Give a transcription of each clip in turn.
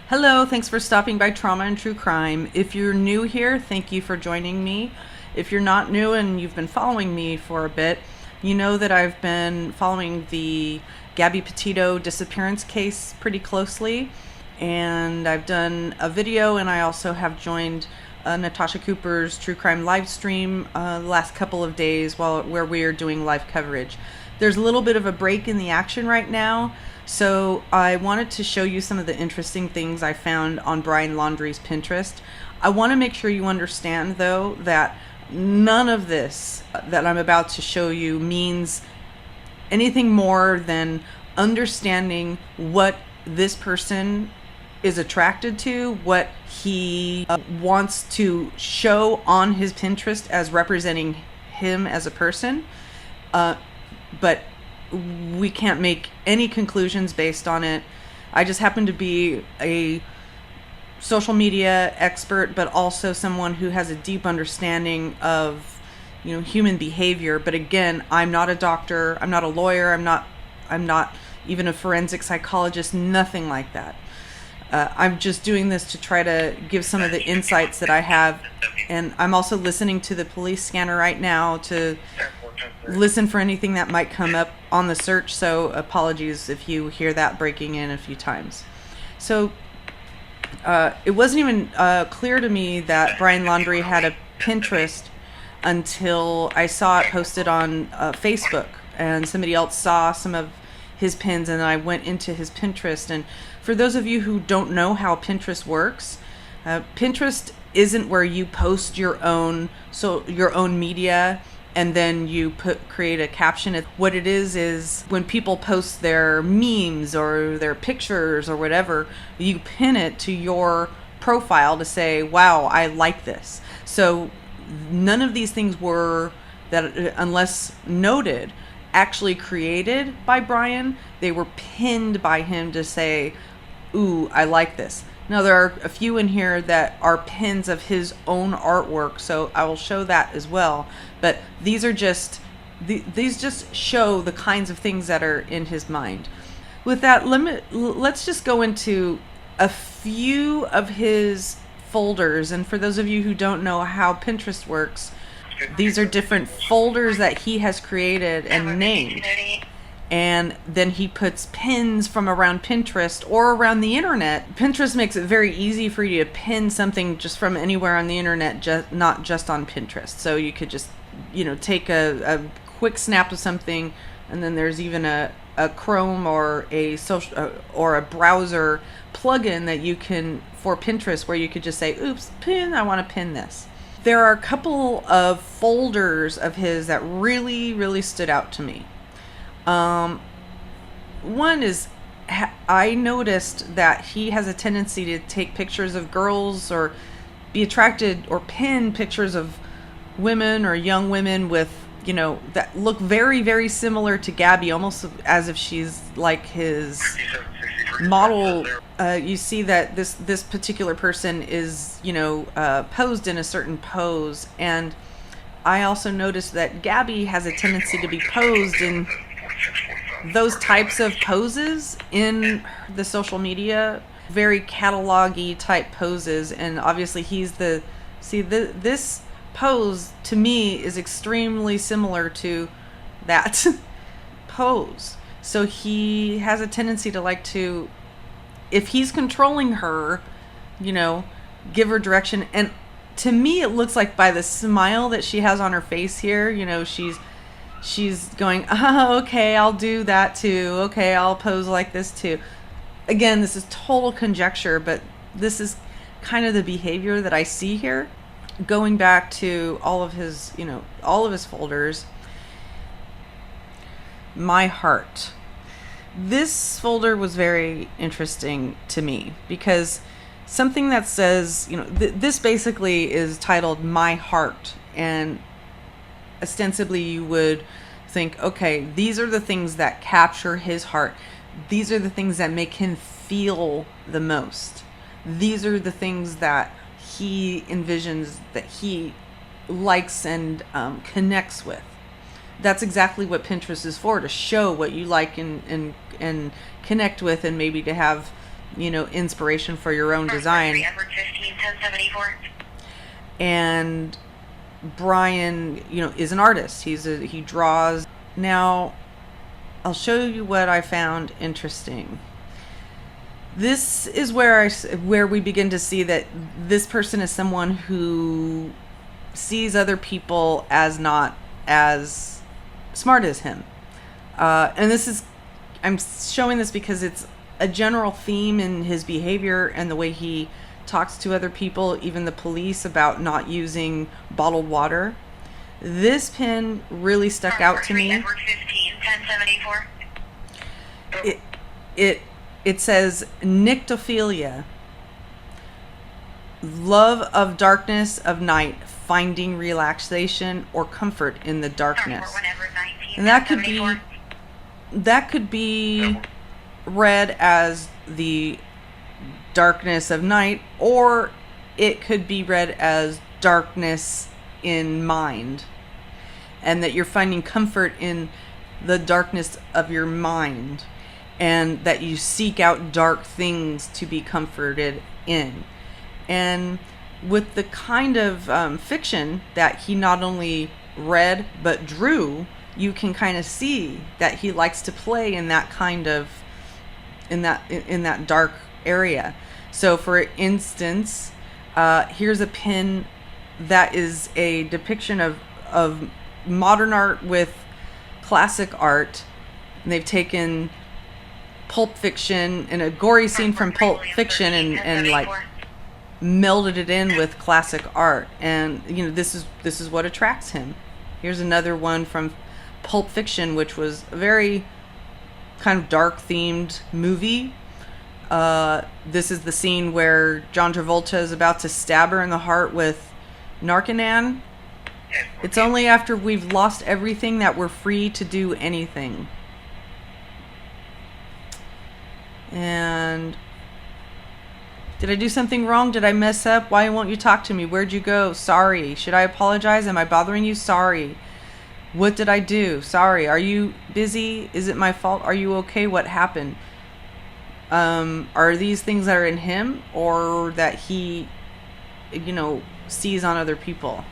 Hello, thanks for stopping by Trauma and True Crime. If you're new here, thank you for joining me. If you're not new and you've been following me for a bit, you know that I've been following the Gabby Petito disappearance case pretty closely. And I've done a video, and I also have joined Natasha Cooper's True Crime live stream the last couple of days where we are doing live coverage. There's a little bit of a break in the action right now, so I wanted to show you some of the interesting things I found on Brian Laudrie's Pinterest. I want to make sure you understand, though, that none of this that I'm about to show you means anything more than understanding what this person is attracted to, what he wants to show on his Pinterest as representing him as a person. But we can't make any conclusions based on it. I just happen to be a social media expert, but also someone who has a deep understanding of, human behavior. But again, I'm not a doctor, I'm not a lawyer, I'm not even a forensic psychologist, nothing like that. I'm just doing this to try to give some of the insights that I have. And I'm also listening to the police scanner right now to listen for anything that might come up on the search. So apologies if you hear that breaking in a few times. So it wasn't even clear to me that Brian Laudrie had a Pinterest until I saw it posted on Facebook, and somebody else saw some of his pins, and I went into his Pinterest. And for those of you who don't know how Pinterest works, Pinterest isn't where you post your own media and then you create a caption. What it is when people post their memes or their pictures or whatever, you pin it to your profile to say, wow, I like this. So none of these things were, that unless noted, actually created by Brian. They were pinned by him to say, ooh, I like this. Now, there are a few in here that are pins of his own artwork, so I will show that as well. But these are just, these just show the kinds of things that are in his mind. With that, let's just go into a few of his folders. And for those of you who don't know how Pinterest works, these are different folders that he has created and named. And then he puts pins from around Pinterest or around the internet. Pinterest makes it very easy for you to pin something just from anywhere on the internet, not just on Pinterest. So you could just, take a quick snap of something, and then there's even a Chrome or a social or a browser plugin that you can for Pinterest, where you could just say, oops, pin, I want to pin this. There are a couple of folders of his that really, really stood out to me. One is, I noticed that he has a tendency to take pictures of girls or be attracted or pin pictures of women or young women with, that look very, very similar to Gabby, almost as if she's like his model. You see that this particular person is, posed in a certain pose. And I also noticed that Gabby has a tendency to be posed in those types of poses in the social media, very catalog-y type poses. And obviously this pose to me is extremely similar to that pose. So he has a tendency to like to, if he's controlling her, give her direction. And to me, it looks like by the smile that she has on her face here, she's going, oh, okay, I'll do that too. Okay, I'll pose like this too. Again, this is total conjecture, but this is kind of the behavior that I see here. Going back to all of his folders. My heart. This folder was very interesting to me because something that says, this basically is titled My Heart, and ostensibly you would think, okay, these are the things that capture his heart. These are the things that make him feel the most. These are the things that he envisions, that he likes and connects with. That's exactly what Pinterest is for, to show what you like and connect with, and maybe to have inspiration for your own design. And Brian, is an artist. He draws. Now, I'll show you what I found interesting. This is where we begin to see that this person is someone who sees other people as not as smart as him. And I'm showing this because it's a general theme in his behavior and the way he talks to other people, even the police, about not using bottled water. This pin really stuck out to me. It says nyctophilia, love of darkness of night, finding relaxation or comfort in the darkness. And that could be read as the darkness of night, or it could be read as darkness in mind, and that you're finding comfort in the darkness of your mind, and that you seek out dark things to be comforted in. And with the kind of fiction that he not only read but drew, you can kind of see that he likes to play in that kind of in that dark area. So for instance, here's a pin that is a depiction of modern art with classic art, and they've taken Pulp Fiction and a gory scene from Pulp Fiction and like melded it in with classic art. And this is what attracts him. Here's another one from Pulp Fiction, which was a very kind of dark themed movie. This is the scene where John Travolta is about to stab her in the heart with Narconon. It's only after we've lost everything that we're free to do anything. And did I do something wrong? Did I mess up? Why won't you talk to me? Where'd you go? Sorry. Should I apologize? Am I bothering you? Sorry. What did I do? Sorry. Are you busy? Is it my fault? Are you okay? What happened? Are these things that are in him, or that he, sees on other people?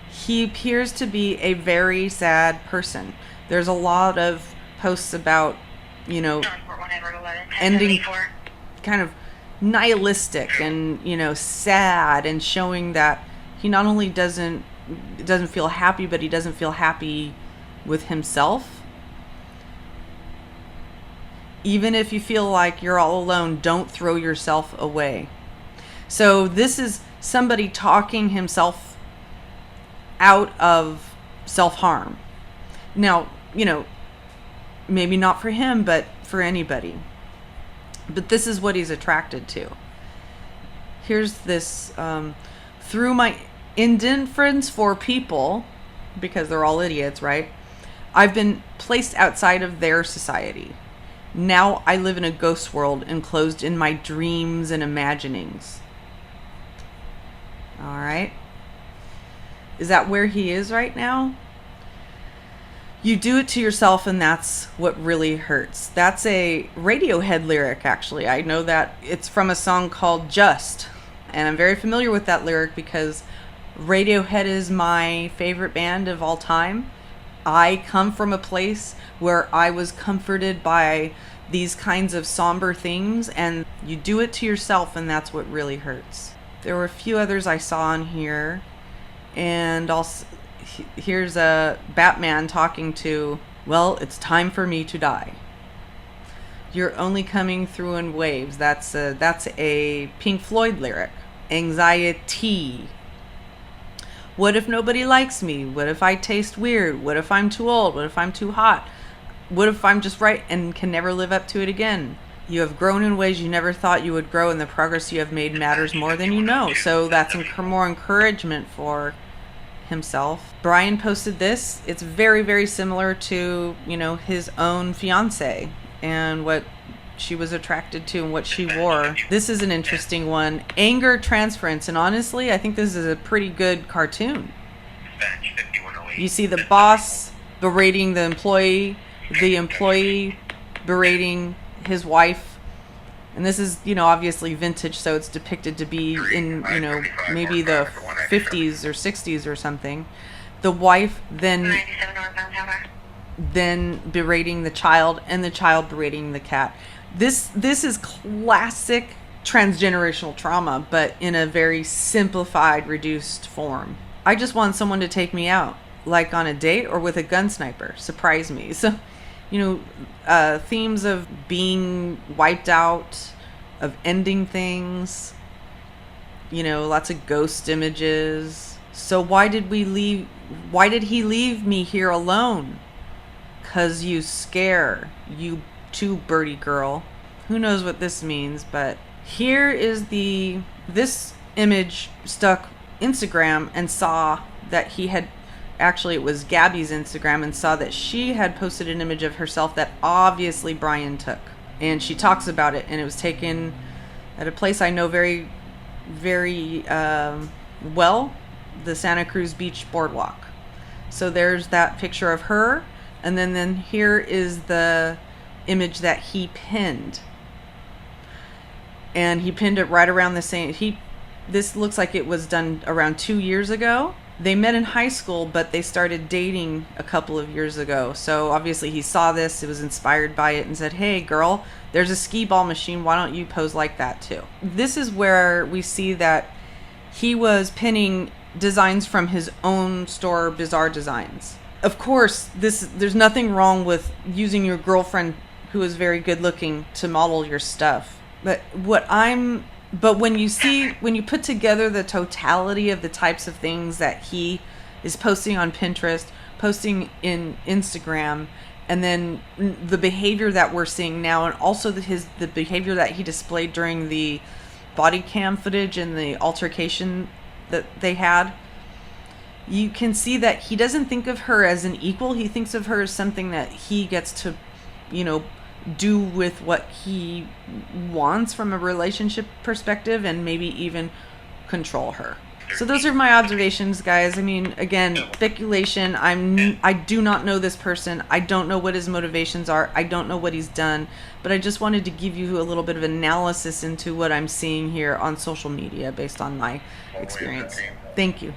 He appears to be a very sad person. There's a lot of posts about, ending kind of nihilistic and, sad, and showing that he not only doesn't feel happy, but he doesn't feel happy with himself. Even if you feel like you're all alone, don't throw yourself away. So this is somebody talking himself out of self-harm. Now, maybe not for him, but for anybody. But this is what he's attracted to. Here's this, through my indifference for people, because they're all idiots, right? I've been placed outside of their society. Now I live in a ghost world, enclosed in my dreams and imaginings. All right. Is that where he is right now? You do it to yourself, and that's what really hurts. That's a Radiohead lyric, actually. I know that it's from a song called Just. And I'm very familiar with that lyric because Radiohead is my favorite band of all time. I come from a place where I was comforted by these kinds of somber themes, and you do it to yourself, and that's what really hurts. There were a few others I saw on here, and also here's a Batman talking to, well, it's time for me to die. You're only coming through in waves. That's a Pink Floyd lyric. Anxiety. What if nobody likes me? What if I taste weird? What if I'm too old? What if I'm too hot? What if I'm just right and can never live up to it again? You have grown in ways you never thought you would grow, and the progress you have made matters more than you know. So that's more encouragement for himself. Brian posted this. It's very, very similar to, his own fiance and what she was attracted to and what she wore. This is an interesting one. Anger transference. And honestly, I think this is a pretty good cartoon. You see the boss berating the employee berating his wife. And this is, obviously vintage, so it's depicted to be in, maybe the 50s or 60s or something. The wife then berating the child, and the child berating the cat. This is classic transgenerational trauma, but in a very simplified, reduced form. I just want someone to take me out, like on a date or with a gun sniper, surprise me. So, themes of being wiped out, of ending things, lots of ghost images. So why did he leave me here alone? 'Cause you scare, you too, birdie girl. Who knows what this means, but here is this image stuck Instagram, and saw that he had, actually it was Gabby's Instagram, and saw that she had posted an image of herself that obviously Brian took. And she talks about it, and it was taken at a place I know very, very well, the Santa Cruz Beach Boardwalk. So there's that picture of her, and then here is the image that he pinned. And he pinned it right around the same, this looks like it was done around 2 years ago. They met in high school, but they started dating a couple of years ago. So obviously he saw this, it was inspired by it, and said, hey girl, there's a skee ball machine, why don't you pose like that too? This is where we see that he was pinning designs from his own store, Bizarre Designs. Of course, there's nothing wrong with using your girlfriend, who is very good looking, to model your stuff. But when you put together the totality of the types of things that he is posting on Pinterest, posting in Instagram, and then the behavior that we're seeing now, and also the behavior that he displayed during the body cam footage and the altercation that they had, you can see that he doesn't think of her as an equal. He thinks of her as something that he gets to, do with what he wants from a relationship perspective, and maybe even control her. So those are my observations, guys. I mean, again, speculation. I do not know this person. I don't know what his motivations are. I don't know what he's done, but I just wanted to give you a little bit of analysis into what I'm seeing here on social media based on my experience. Thank you.